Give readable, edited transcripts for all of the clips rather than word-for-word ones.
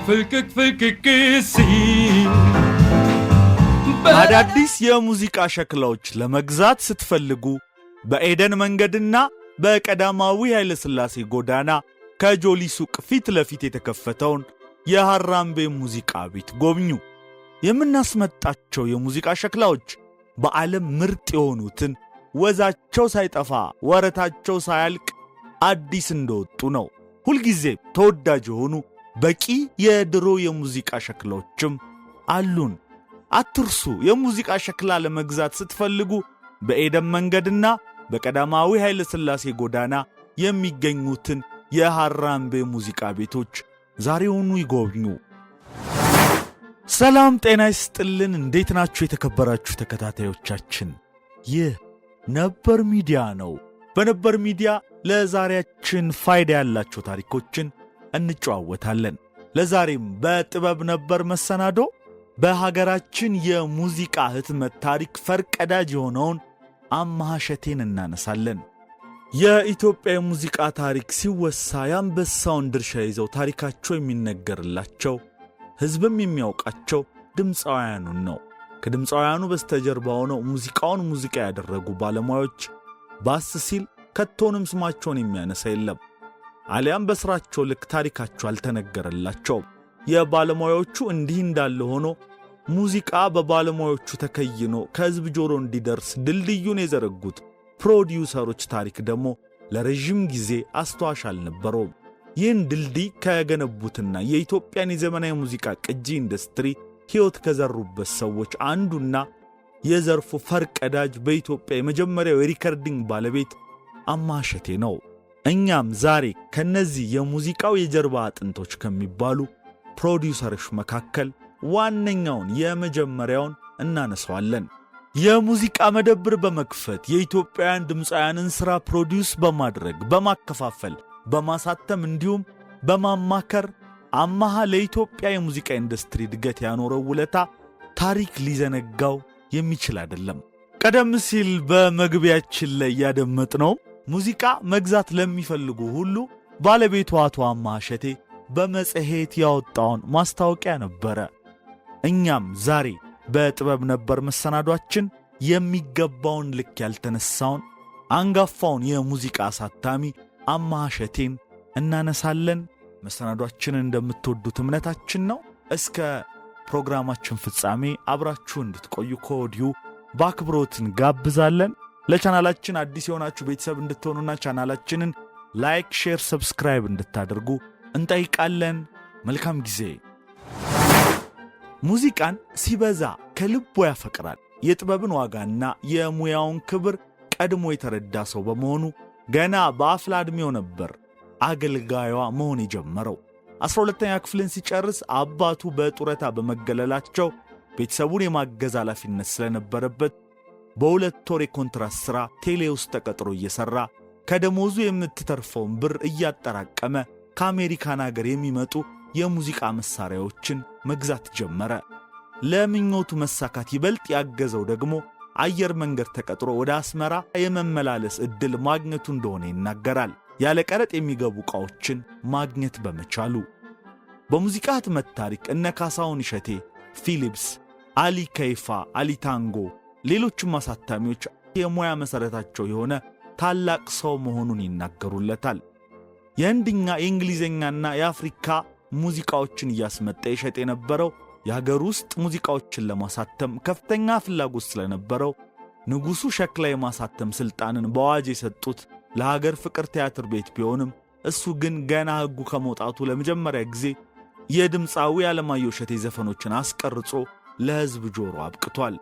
ፍልቅቅ ሲል አዳዲስ የሙዚቃ ሸክላዎች ለመግዛት ስትፈልጉ በኤደን መንገድና በቀዳማዊ ኃይለ ሥላሴ ጎዳና ከጆሊ ሱቅ ፊት ለፊት የተከፈተውን የሐራምቤ ሙዚቃ ቤት ጎብኙ። የምናስመጣቸው የሙዚቃ ሸክላዎች በዓለም ምርጥ የሆኑትን ወዛቸው ሳይጠፋ ወረታቸው ሳያልቅ አዲስ እንደወጡ ነው። ሁልጊዜም ተወዳጅ የሆኑ በቂ የድሮ የሙዚቃ ሸክላዎችም አሉን። አትርሱ። የሙዚቃ ሸክላ ለመግዛት ስትፈልጉ በኤደን መንገድና በቀዳማዊ ኃይለ ሥላሴ ጎዳና የሚገኙትን የሐራምቤ ሙዚቃ ቤቶች ዛሬውኑ ይጎብኙ። ሰላም ጤና ይስጥልን። እንዴት ናችሁ የተከበራችሁ ተከታታዮቻችን? ይህ ነበር ሚዲያ ነው። በነበር ሚዲያ ለዛሬያችን ፋይዳ ያላቸው ታሪኮችን እንጨዋወታለን። ለዛሬም በጥበብ ነበር መሰናዶ በሀገራችን የሙዚቃ ህትመት ታሪክ ፈርቀዳጅ የሆነውን አማሃ እሸቴን እናነሳለን። የኢትዮጵያ የሙዚቃ ታሪክ ሲወሳ የአንበሳውን ድርሻ ይዘው ታሪካቸው የሚነገርላቸው ሕዝብም የሚያውቃቸው ድምፃውያኑን ነው። ከድምፃውያኑ በስተጀርባ ሆነው ሙዚቃውን ሙዚቃ ያደረጉ ባለሙያዎች ባስ ሲል ከቶንም ስማቸውን የሚያነሳ የለም። አሊያም በሥራቸው ልክ ታሪካቸው አልተነገረላቸውም። የባለሙያዎቹ እንዲህ እንዳለ ሆኖ ሙዚቃ በባለሙያዎቹ ተከይኖ ከሕዝብ ጆሮ እንዲደርስ ድልድዩን የዘረጉት ፕሮዲውሰሮች ታሪክ ደግሞ ለረዥም ጊዜ አስተዋሽ አልነበረውም። ይህን ድልድይ ከገነቡትና የኢትዮጵያን የዘመናዊ ሙዚቃ ቅጂ ኢንዱስትሪ ሕይወት ከዘሩበት ሰዎች አንዱና የዘርፉ ፈርቀዳጅ በኢትዮጵያ የመጀመሪያው የሪከርዲንግ ባለቤት አማሃ እሸቴ ነው። እኛም ዛሬ ከነዚህ የሙዚቃው የጀርባ አጥንቶች ከሚባሉ ፕሮዲውሰሮች መካከል ዋነኛውን የመጀመሪያውን እናነሳዋለን። የሙዚቃ መደብር በመክፈት የኢትዮጵያውያን ድምፃውያንን ሥራ ፕሮዲውስ በማድረግ በማከፋፈል በማሳተም እንዲሁም በማማከር አማሃ ለኢትዮጵያ የሙዚቃ ኢንዱስትሪ እድገት ያኖረው ውለታ ታሪክ ሊዘነጋው የሚችል አይደለም። ቀደም ሲል በመግቢያችን ላይ ያደመጥነው ሙዚቃ መግዛት ለሚፈልጉ ሁሉ ባለቤቱ አቶ አማሃ እሸቴ በመጽሔት ያወጣውን ማስታወቂያ ነበረ። እኛም ዛሬ በጥበብ ነበር መሰናዷችን የሚገባውን ልክ ያልተነሳውን አንጋፋውን የሙዚቃ አሳታሚ አማሃ እሸቴን እናነሳለን። መሰናዷችንን እንደምትወዱት እምነታችን ነው። እስከ ፕሮግራማችን ፍጻሜ አብራችሁ እንድትቆዩ ከወዲሁ በአክብሮት እንጋብዛለን። ለቻናላችን አዲስ የሆናችሁ ቤተሰብ እንድትሆኑና ቻናላችንን ላይክ፣ ሼር፣ ሰብስክራይብ እንድታደርጉ እንጠይቃለን። መልካም ጊዜ። ሙዚቃን ሲበዛ ከልቦ ያፈቅራል። የጥበብን ዋጋና የሙያውን ክብር ቀድሞ የተረዳ ሰው በመሆኑ ገና በአፍላ ዕድሜው ነበር አገልጋዩዋ መሆን የጀመረው። 12ኛ ክፍልን ሲጨርስ አባቱ በጡረታ በመገለላቸው ቤተሰቡን የማገዝ ኃላፊነት ስለነበረበት በሁለት ወር የኮንትራት ሥራ ቴሌ ውስጥ ተቀጥሮ እየሠራ ከደሞዙ የምትተርፈውን ብር እያጠራቀመ ከአሜሪካን አገር የሚመጡ የሙዚቃ መሳሪያዎችን መግዛት ጀመረ። ለምኞቱ መሳካት ይበልጥ ያገዘው ደግሞ አየር መንገድ ተቀጥሮ ወደ አስመራ የመመላለስ ዕድል ማግኘቱ እንደሆነ ይናገራል። ያለ ቀረጥ የሚገቡ ዕቃዎችን ማግኘት በመቻሉ በሙዚቃ ህትመት ታሪክ እነ ካሳሁን እሸቴ፣ ፊሊፕስ፣ አሊ ከይፋ፣ አሊ ታንጎ፣ ሌሎችም አሳታሚዎች የሙያ መሠረታቸው የሆነ ታላቅ ሰው መሆኑን ይናገሩለታል። የህንድኛ የእንግሊዝኛና የአፍሪካ ሙዚቃዎችን እያስመጣ ይሸጥ የነበረው የሀገር ውስጥ ሙዚቃዎችን ለማሳተም ከፍተኛ ፍላጎት ስለነበረው ንጉሡ ሸክላ የማሳተም ሥልጣንን በአዋጅ የሰጡት ለሀገር ፍቅር ቲያትር ቤት ቢሆንም እሱ ግን ገና ሕጉ ከመውጣቱ ለመጀመሪያ ጊዜ የድምፃዊ አለማየሁ እሸቴ ዘፈኖችን አስቀርጾ ለሕዝብ ጆሮ አብቅቷል።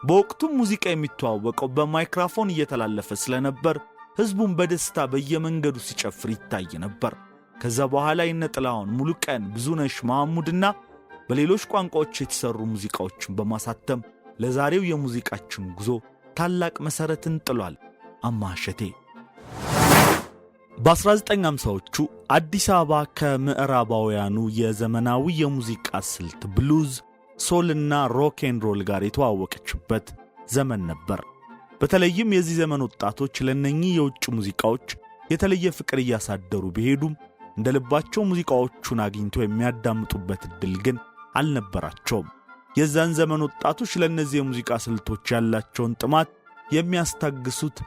በወቅቱም ሙዚቃ የሚተዋወቀው በማይክራፎን እየተላለፈ ስለነበር ሕዝቡን በደስታ በየመንገዱ ሲጨፍር ይታይ ነበር። ከዛ በኋላ ይነጥላውን ሙሉቀን፣ ብዙነሽ መሐሙድና በሌሎች ቋንቋዎች የተሰሩ ሙዚቃዎችን በማሳተም ለዛሬው የሙዚቃችን ጉዞ ታላቅ መሠረትን ጥሏል አማሃ እሸቴ። በ1950ዎቹ አዲስ አበባ ከምዕራባውያኑ የዘመናዊ የሙዚቃ ስልት ብሉዝ፣ ሶልና ሮክ ኤንድ ሮል ጋር የተዋወቀችበት ዘመን ነበር። በተለይም የዚህ ዘመን ወጣቶች ለነኚህ የውጭ ሙዚቃዎች የተለየ ፍቅር እያሳደሩ ቢሄዱም እንደልባቸው ሙዚቃዎቹን አግኝቶ የሚያዳምጡበት እድል ግን አልነበራቸውም። የዛን ዘመን ወጣቶች ለነዚህ የሙዚቃ ስልቶች ያላቸውን ጥማት የሚያስታግሱት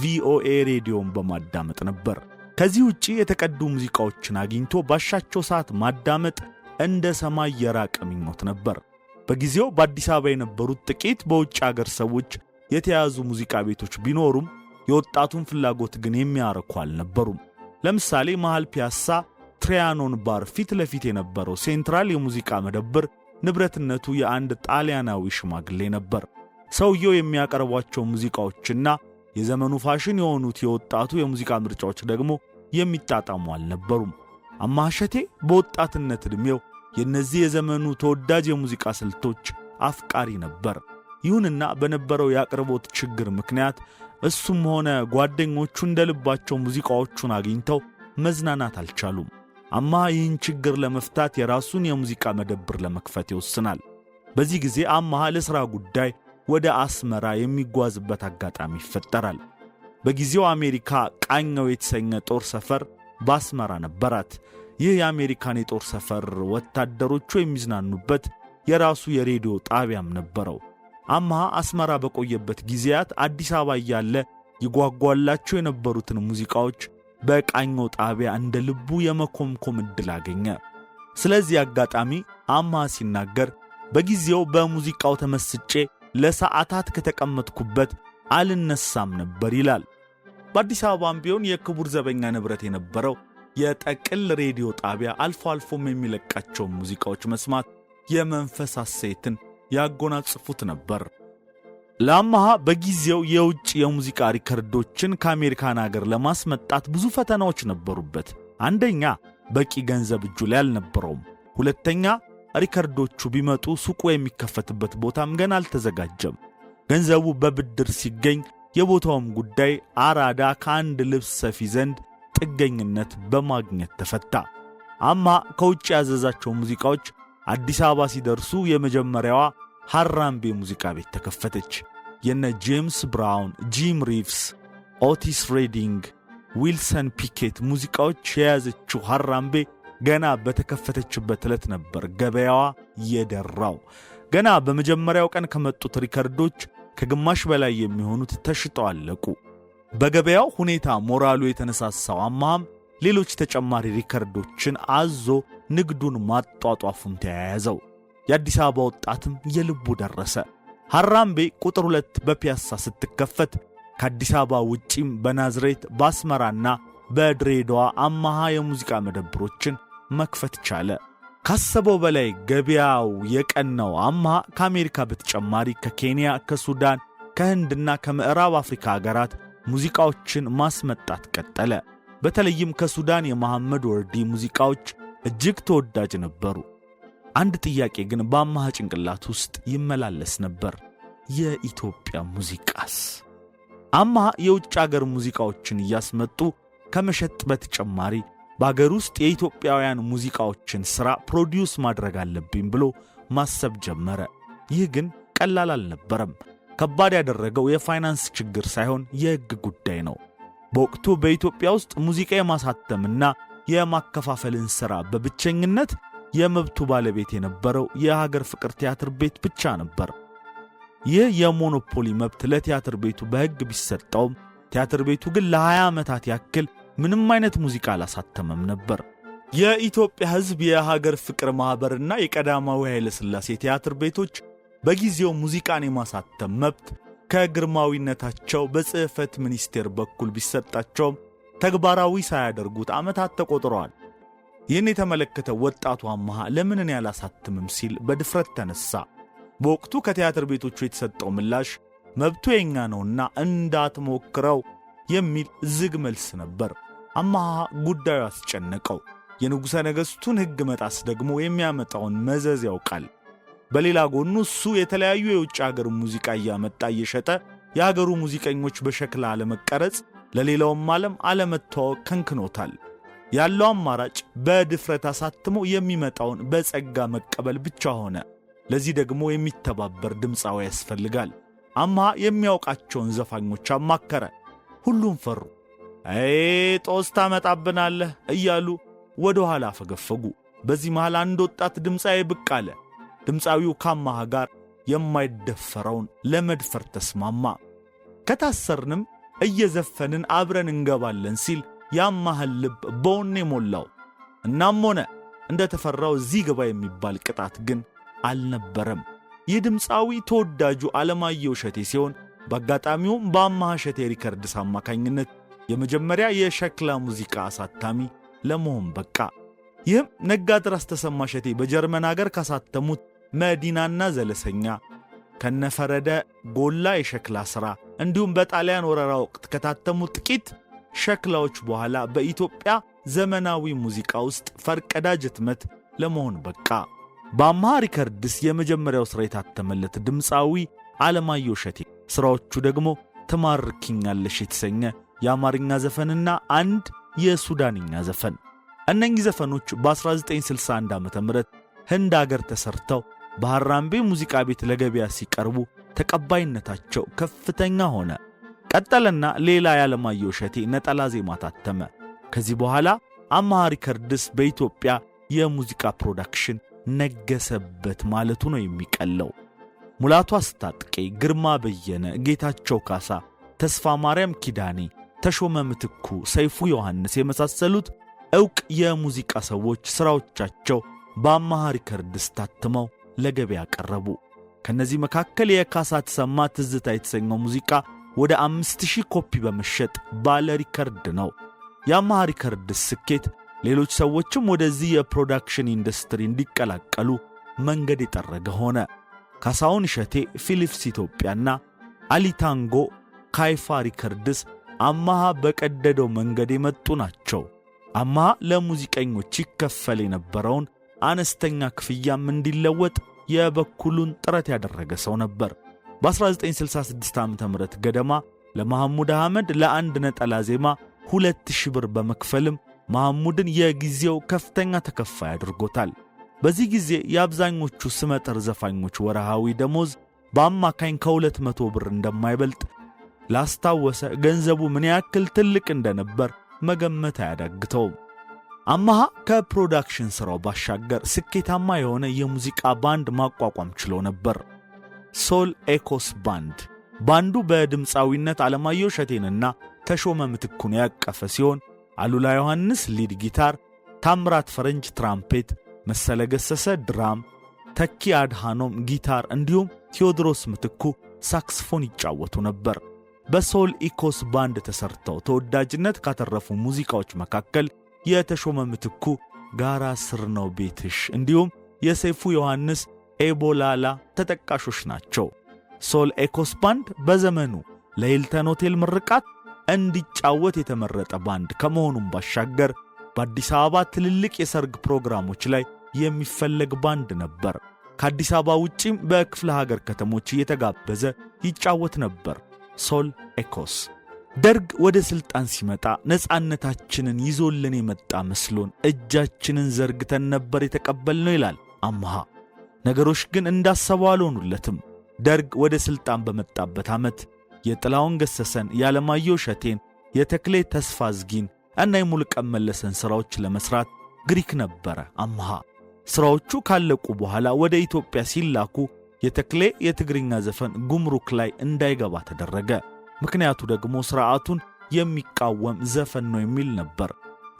ቪኦኤ ሬዲዮን በማዳመጥ ነበር። ከዚህ ውጪ የተቀዱ ሙዚቃዎችን አግኝቶ ባሻቸው ሰዓት ማዳመጥ እንደ ሰማይ የራቀ ምኞት ነበር። በጊዜው በአዲስ አበባ የነበሩት ጥቂት በውጭ አገር ሰዎች የተያዙ ሙዚቃ ቤቶች ቢኖሩም የወጣቱን ፍላጎት ግን የሚያረኩ አልነበሩም። ለምሳሌ መሃል ፒያሳ ትሪያኖን ባር ፊት ለፊት የነበረው ሴንትራል የሙዚቃ መደብር ንብረትነቱ የአንድ ጣሊያናዊ ሽማግሌ ነበር። ሰውየው የሚያቀርቧቸው ሙዚቃዎችና የዘመኑ ፋሽን የሆኑት የወጣቱ የሙዚቃ ምርጫዎች ደግሞ የሚጣጣሙ አልነበሩም። አማሃ እሸቴ በወጣትነት ዕድሜው የእነዚህ የዘመኑ ተወዳጅ የሙዚቃ ስልቶች አፍቃሪ ነበር። ይሁንና በነበረው የአቅርቦት ችግር ምክንያት እሱም ሆነ ጓደኞቹ እንደልባቸው ሙዚቃዎቹን አግኝተው መዝናናት አልቻሉም። አማሃ ይህን ችግር ለመፍታት የራሱን የሙዚቃ መደብር ለመክፈት ይወስናል። በዚህ ጊዜ አማሃ ለሥራ ጉዳይ ወደ አስመራ የሚጓዝበት አጋጣሚ ይፈጠራል። በጊዜው አሜሪካ ቃኘው የተሰኘ ጦር ሰፈር በአስመራ ነበራት። ይህ የአሜሪካን የጦር ሰፈር ወታደሮቹ የሚዝናኑበት የራሱ የሬዲዮ ጣቢያም ነበረው። አማሃ አስመራ በቆየበት ጊዜያት አዲስ አበባ እያለ ይጓጓላቸው የነበሩትን ሙዚቃዎች በቃኘው ጣቢያ እንደ ልቡ የመኮምኮም ዕድል አገኘ። ስለዚህ አጋጣሚ አማሃ ሲናገር በጊዜው በሙዚቃው ተመስጬ ለሰዓታት ከተቀመጥኩበት አልነሳም ነበር ይላል። በአዲስ አበባም ቢሆን የክቡር ዘበኛ ንብረት የነበረው የጠቅል ሬዲዮ ጣቢያ አልፎ አልፎም የሚለቃቸው ሙዚቃዎች መስማት የመንፈስ ሐሴትን ያጎናጽፉት ነበር። ለአማሃ በጊዜው የውጭ የሙዚቃ ሪከርዶችን ከአሜሪካን አገር ለማስመጣት ብዙ ፈተናዎች ነበሩበት። አንደኛ በቂ ገንዘብ እጁ ላይ አልነበረውም። ሁለተኛ ሪከርዶቹ ቢመጡ ሱቁ የሚከፈትበት ቦታም ገና አልተዘጋጀም። ገንዘቡ በብድር ሲገኝ የቦታውም ጉዳይ አራዳ ከአንድ ልብስ ሰፊ ዘንድ ጥገኝነት በማግኘት ተፈታ። አማሃ ከውጭ ያዘዛቸው ሙዚቃዎች አዲስ አበባ ሲደርሱ የመጀመሪያዋ ሃራምቤ ሙዚቃ ቤት ተከፈተች። የነ ጄምስ ብራውን፣ ጂም ሪቭስ፣ ኦቲስ ሬዲንግ፣ ዊልሰን ፒኬት ሙዚቃዎች የያዘችው ሃራምቤ ገና በተከፈተችበት ዕለት ነበር ገበያዋ የደራው። ገና በመጀመሪያው ቀን ከመጡት ሪከርዶች ከግማሽ በላይ የሚሆኑት ተሽጠው አለቁ። በገበያው ሁኔታ ሞራሉ የተነሳሳው አማሃም ሌሎች ተጨማሪ ሪከርዶችን አዞ ንግዱን ማጧጧፉን ተያያዘው። የአዲስ አበባ ወጣትም የልቡ ደረሰ። ሃራምቤ ቁጥር 2 በፒያሳ ስትከፈት ከአዲስ አበባ ውጪም በናዝሬት በአስመራና በድሬዳዋ አማሃ የሙዚቃ መደብሮችን መክፈት ቻለ። ካሰበው በላይ ገበያው የቀናው አማሃ ከአሜሪካ በተጨማሪ ከኬንያ፣ ከሱዳን፣ ከህንድና ከምዕራብ አፍሪካ አገራት ሙዚቃዎችን ማስመጣት ቀጠለ። በተለይም ከሱዳን የመሐመድ ወርዲ ሙዚቃዎች እጅግ ተወዳጅ ነበሩ። አንድ ጥያቄ ግን በአማሃ ጭንቅላት ውስጥ ይመላለስ ነበር። የኢትዮጵያ ሙዚቃስ? አማሃ የውጭ አገር ሙዚቃዎችን እያስመጡ ከመሸጥ በተጨማሪ በአገር ውስጥ የኢትዮጵያውያን ሙዚቃዎችን ሥራ ፕሮዲዩስ ማድረግ አለብኝ ብሎ ማሰብ ጀመረ። ይህ ግን ቀላል አልነበረም። ከባድ ያደረገው የፋይናንስ ችግር ሳይሆን የሕግ ጉዳይ ነው። በወቅቱ በኢትዮጵያ ውስጥ ሙዚቃ የማሳተምና የማከፋፈልን ሥራ በብቸኝነት የመብቱ ባለቤት የነበረው የሀገር ፍቅር ቲያትር ቤት ብቻ ነበር። ይህ የሞኖፖሊ መብት ለቲያትር ቤቱ በሕግ ቢሰጠውም ቲያትር ቤቱ ግን ለ20 ዓመታት ያክል ምንም አይነት ሙዚቃ አላሳተመም ነበር። የኢትዮጵያ ሕዝብ የሀገር ፍቅር ማኅበርና የቀዳማዊ ኃይለ ሥላሴ ቲያትር ቤቶች በጊዜው ሙዚቃን የማሳተም መብት ከግርማዊነታቸው በጽሕፈት ሚኒስቴር በኩል ቢሰጣቸውም ተግባራዊ ሳያደርጉት ዓመታት ተቆጥረዋል። ይህን የተመለከተ ወጣቱ አማሃ ለምን እኔ አላሳትምም ሲል በድፍረት ተነሳ። በወቅቱ ከቲያትር ቤቶቹ የተሰጠው ምላሽ መብቱ የኛ ነውና እንዳትሞክረው የሚል ዝግ መልስ ነበር። አማሃ ጉዳዩ አስጨነቀው። የንጉሠ ነገሥቱን ሕግ መጣስ ደግሞ የሚያመጣውን መዘዝ ያውቃል። በሌላ ጎኑ እሱ የተለያዩ የውጭ አገር ሙዚቃ እያመጣ እየሸጠ የአገሩ ሙዚቀኞች በሸክላ አለመቀረጽ ለሌላውም ዓለም አለመተዋወቅ ከንክኖታል። ያለው አማራጭ በድፍረት አሳትሞ የሚመጣውን በጸጋ መቀበል ብቻ ሆነ። ለዚህ ደግሞ የሚተባበር ድምፃዊ ያስፈልጋል። አማሃ የሚያውቃቸውን ዘፋኞች አማከረ። ሁሉም ፈሩ። ጦስ ታመጣብናለህ እያሉ ወደ ኋላ ፈገፈጉ። በዚህ መሃል አንድ ወጣት ድምፃዊ ብቅ አለ። ድምፃዊው ከአማሃ ጋር የማይደፈረውን ለመድፈር ተስማማ። ከታሰርንም እየዘፈንን አብረን እንገባለን ሲል የአማሃን ልብ በወኔ ሞላው። እናም ሆነ እንደተፈራው እዚህ ገባ የሚባል ቅጣት ግን አልነበረም። ይህ ድምፃዊ ተወዳጁ ዓለማየሁ እሸቴ ሲሆን በአጋጣሚውም በአማሃ እሸቴ ሪከርድስ አማካኝነት የመጀመሪያ የሸክላ ሙዚቃ አሳታሚ ለመሆን በቃ። ይህም ነጋድራስ ተሰማ እሸቴ በጀርመን አገር ካሳተሙት መዲናና ዘለሰኛ ከነፈረደ ጎላ የሸክላ ሥራ እንዲሁም በጣሊያን ወረራ ወቅት ከታተሙት ጥቂት ሸክላዎች በኋላ በኢትዮጵያ ዘመናዊ ሙዚቃ ውስጥ ፈርቀዳጅ ህትመት ለመሆን በቃ። በአማሃ ሪከርድስ የመጀመሪያው ሥራ የታተመለት ድምፃዊ ዓለማየሁ እሸቴ ሥራዎቹ ደግሞ ትማርኪኛለሽ የተሰኘ የአማርኛ ዘፈንና አንድ የሱዳንኛ ዘፈን። እነኚህ ዘፈኖች በ1961 ዓ.ም ህንድ አገር ተሰርተው በሐራምቤ ሙዚቃ ቤት ለገበያ ሲቀርቡ ተቀባይነታቸው ከፍተኛ ሆነ። ቀጠለና ሌላ የዓለማየሁ እሸቴ ነጠላ ዜማ ታተመ። ከዚህ በኋላ አማሃ ሪከርድስ በኢትዮጵያ የሙዚቃ ፕሮዳክሽን ነገሰበት ማለቱ ነው የሚቀለው። ሙላቱ አስታጥቄ፣ ግርማ በየነ፣ ጌታቸው ካሳ፣ ተስፋ ማርያም ኪዳኔ፣ ተሾመ ምትኩ፣ ሰይፉ ዮሐንስ የመሳሰሉት ዕውቅ የሙዚቃ ሰዎች ሥራዎቻቸው በአማሃ ሪከርድስ ታትመው ለገበያ ቀረቡ። ከነዚህ መካከል የካሳ ተሰማ ትዝታ የተሰኘው ሙዚቃ ወደ 5000 ኮፒ በመሸጥ ባለ ሪከርድ ነው። የአማሃ ሪከርድስ ስኬት ሌሎች ሰዎችም ወደዚህ የፕሮዳክሽን ኢንዱስትሪ እንዲቀላቀሉ መንገድ የጠረገ ሆነ። ካሳሁን እሸቴ ፊሊፕስ ኢትዮጵያና አሊታንጎ ካይፋ ሪከርድስ አማሃ በቀደደው መንገድ የመጡ ናቸው። አማሃ ለሙዚቀኞች ይከፈል የነበረውን አነስተኛ ክፍያም እንዲለወጥ የበኩሉን ጥረት ያደረገ ሰው ነበር። በ1966 ዓ.ም ገደማ ለመሐሙድ አህመድ ለአንድ ነጠላ ዜማ 2000 ብር በመክፈልም መሐሙድን የጊዜው ከፍተኛ ተከፋይ አድርጎታል። በዚህ ጊዜ የአብዛኞቹ ስመጥር ዘፋኞች ወርሃዊ ደሞዝ በአማካኝ ከ200 ብር እንደማይበልጥ ላስታወሰ ገንዘቡ ምን ያክል ትልቅ እንደነበር መገመት አያዳግተውም። አማሃ ከፕሮዳክሽን ሥራው ባሻገር ስኬታማ የሆነ የሙዚቃ ባንድ ማቋቋም ችሎ ነበር። ሶል ኤኮስ ባንድ። ባንዱ በድምፃዊነት ዓለማየሁ እሸቴንና ተሾመ ምትኩን ያቀፈ ሲሆን አሉላ ዮሐንስ ሊድ ጊታር፣ ታምራት ፈረንጅ ትራምፔት፣ መሰለ ገሰሰ ድራም፣ ተኪ አድሃኖም ጊታር እንዲሁም ቴዎድሮስ ምትኩ ሳክስፎን ይጫወቱ ነበር። በሶል ኢኮስ ባንድ ተሰርተው ተወዳጅነት ካተረፉ ሙዚቃዎች መካከል የተሾመ ምትኩ ጋራ ስር ነው ቤትሽ እንዲሁም የሰይፉ ዮሐንስ ኤቦላላ ተጠቃሾች ናቸው። ሶል ኤኮስ ባንድ በዘመኑ ለሂልተን ሆቴል ምርቃት እንዲጫወት የተመረጠ ባንድ ከመሆኑም ባሻገር በአዲስ አበባ ትልልቅ የሰርግ ፕሮግራሞች ላይ የሚፈለግ ባንድ ነበር። ከአዲስ አበባ ውጪም በክፍለ ሀገር ከተሞች እየተጋበዘ ይጫወት ነበር። ሶል ኤኮስ ደርግ ወደ ሥልጣን ሲመጣ ነፃነታችንን ይዞልን የመጣ መስሎን እጃችንን ዘርግተን ነበር የተቀበልነው ይላል አማሃ። ነገሮች ግን እንዳሰበው አልሆኑለትም። ደርግ ወደ ሥልጣን በመጣበት ዓመት የጥላሁን ገሰሰን፣ የዓለማየሁ እሸቴን፣ የተክሌ ተስፋ ዝጊን እና የሙሉቀን መለሰን ሥራዎች ለመሥራት ግሪክ ነበረ አማሃ። ሥራዎቹ ካለቁ በኋላ ወደ ኢትዮጵያ ሲላኩ የተክሌ የትግርኛ ዘፈን ጉምሩክ ላይ እንዳይገባ ተደረገ። ምክንያቱ ደግሞ ሥርዓቱን የሚቃወም ዘፈን ነው የሚል ነበር።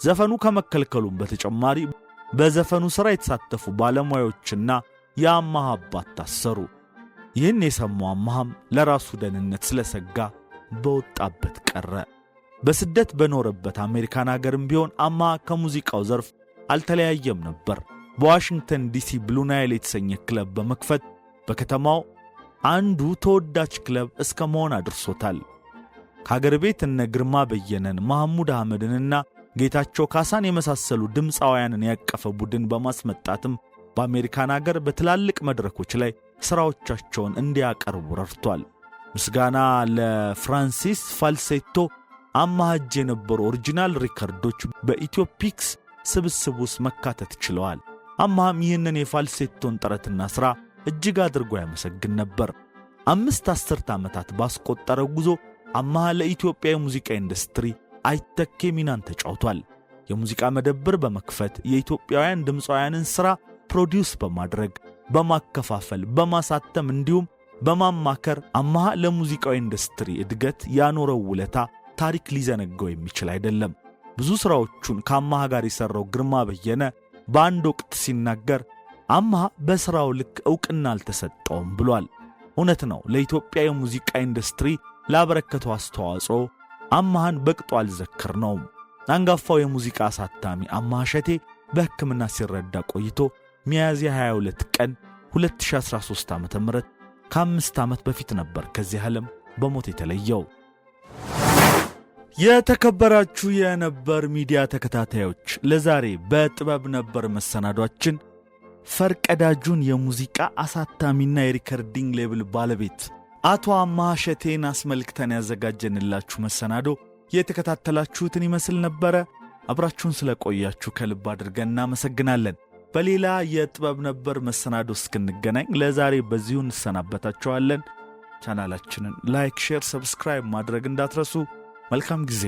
ዘፈኑ ከመከልከሉም በተጨማሪ በዘፈኑ ሥራ የተሳተፉ ባለሙያዎችና የአማሃ አባት ታሰሩ። ይህን የሰማው አማሃም ለራሱ ደህንነት ስለሰጋ በወጣበት ቀረ። በስደት በኖረበት አሜሪካን አገርም ቢሆን አማሃ ከሙዚቃው ዘርፍ አልተለያየም ነበር። በዋሽንግተን ዲሲ ብሉ ናይል የተሰኘ ክለብ በመክፈት በከተማው አንዱ ተወዳጅ ክለብ እስከ መሆን አድርሶታል። ከአገር ቤት እነ ግርማ በየነን፣ መሐሙድ አህመድንና ጌታቸው ካሳን የመሳሰሉ ድምፃውያንን ያቀፈ ቡድን በማስመጣትም በአሜሪካን አገር በትላልቅ መድረኮች ላይ ሥራዎቻቸውን እንዲያቀርቡ ረድቷል። ምስጋና ለፍራንሲስ ፋልሴቶ አማሃ እጅ የነበሩ ኦሪጂናል ሪከርዶች በኢትዮፒክስ ስብስብ ውስጥ መካተት ችለዋል። አማሃም ይህንን የፋልሴቶን ጥረትና ሥራ እጅግ አድርጎ ያመሰግን ነበር። 5 ዓመታት ባስቆጠረው ጉዞ አማሃ ለኢትዮጵያ የሙዚቃ ኢንዱስትሪ አይተኬ ሚናን ተጫውቷል። የሙዚቃ መደብር በመክፈት የኢትዮጵያውያን ድምፃውያንን ሥራ ፕሮዲውስ በማድረግ በማከፋፈል በማሳተም እንዲሁም በማማከር አማሃ ለሙዚቃው ኢንዱስትሪ እድገት ያኖረው ውለታ ታሪክ ሊዘነጋው የሚችል አይደለም። ብዙ ሥራዎቹን ከአማሃ ጋር የሠራው ግርማ በየነ በአንድ ወቅት ሲናገር አማሃ በሥራው ልክ ዕውቅና አልተሰጠውም ብሏል። እውነት ነው። ለኢትዮጵያ የሙዚቃ ኢንዱስትሪ ላበረከተው አስተዋጽኦ አማሃን በቅጡ አልዘከርነውም። አንጋፋው የሙዚቃ አሳታሚ አማሃ እሸቴ በሕክምና ሲረዳ ቆይቶ ሚያዝያ 22 ቀን 2013 ዓ.ም ከ5 ዓመት በፊት ነበር ከዚህ ዓለም በሞት የተለየው። የተከበራችሁ የነበር ሚዲያ ተከታታዮች ለዛሬ በጥበብ ነበር መሰናዷችን ፈርቀዳጁን የሙዚቃ አሳታሚና የሪከርዲንግ ሌብል ባለቤት አቶ አማሃ እሸቴን አስመልክተን ያዘጋጀንላችሁ መሰናዶ የተከታተላችሁትን ይመስል ነበረ። አብራችሁን ስለቆያችሁ ከልብ አድርገን እናመሰግናለን። በሌላ የጥበብ ነበር መሰናዶ እስክንገናኝ ለዛሬ በዚሁ እንሰናበታችኋለን። ቻናላችንን ላይክ፣ ሼር፣ ሰብስክራይብ ማድረግ እንዳትረሱ። መልካም ጊዜ።